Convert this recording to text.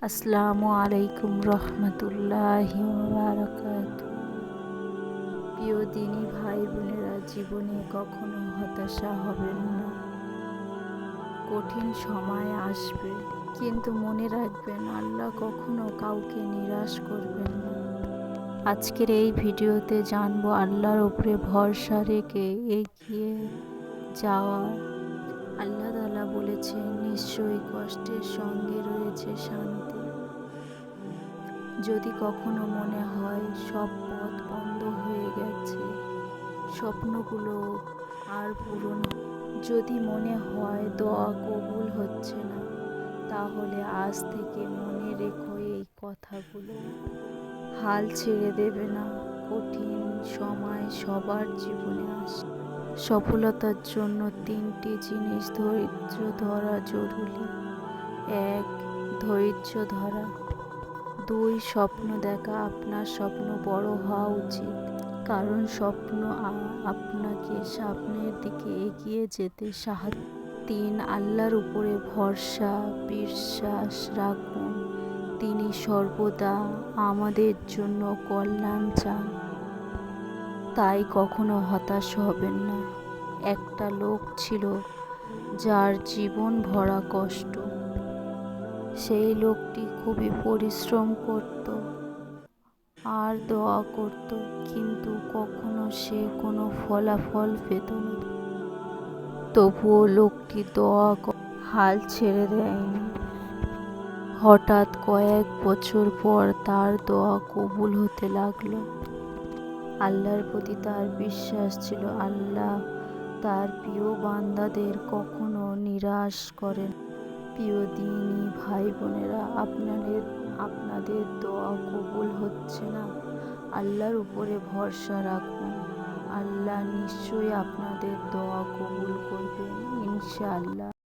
আসসালামু আলাইকুম রহমতুল্লাহি বারাকাতুহু। প্রিয় দিনী ভাই বোনেরা, জীবনে কখনো হতাশা হবেন না। কঠিন সময় আসবে, কিন্তু মনে রাখবেন আল্লাহ কখনো কাউকে নিরাশ করবেন না। আজকের এই ভিডিওতে জানবো আল্লাহর উপরে ভরসা রেখে এগিয়ে যাওয়া। আল্লাহ তাআলা বলেছেন, নিশ্চয়ই কষ্টের সঙ্গে রয়েছে শান্তি। যদি কখনো মনে হয় সব পথ বন্ধ হয়ে গেছে, স্বপ্নগুলো আর পূরণ, যদি মনে হয় দোয়া কবুল হচ্ছে না, তাহলে আজ থেকে মনে রেখো এই কথাগুলো। হাল ছেড়ে দেবে না। কঠিন সময় সবার জীবনে আসে। সফলতার জন্য 3টি জিনিস ধৈর্য ধরা জরুরি। 1. ধৈর্য ধরা। 2. স্বপ্ন দেখা। আপনার স্বপ্ন বড় হওয়া উচিত, কারণ স্বপ্ন আপনাকে সামনের দিকে এগিয়ে যেতে সাহায্য। 3. আল্লাহর উপরে ভরসা, বিশ্বাস রাখুন। তিনি সর্বদা আমাদের জন্য কল্যাণ চান, তাই কখনো হতাশ হবেন না। একটা লোক ছিল যার জীবন ভরা কষ্ট। সেই লোকটি খুবই পরিশ্রম করত আর দোয়া করত, কিন্তু কখনো সে কোনো ফলাফল পেত না। তবুও লোকটি হাল ছেড়ে দেয়নি। হঠাৎ কয়েক বছর পর তার দোয়া কবুল হতে লাগলো। আল্লাহর প্রতি তার বিশ্বাস ছিল। আল্লাহ তার প্রিয় বান্দাদের কখনো নিরাশ করেন। প্রিয় দিনী ভাই বোনেরা, আপনাদের দোয়া কবুল হচ্ছে না, আল্লাহর উপরে ভরসা রাখুন। আল্লাহ নিশ্চয়ই আপনাদের দোয়া কবুল করবেন, ইনশাআল্লাহ।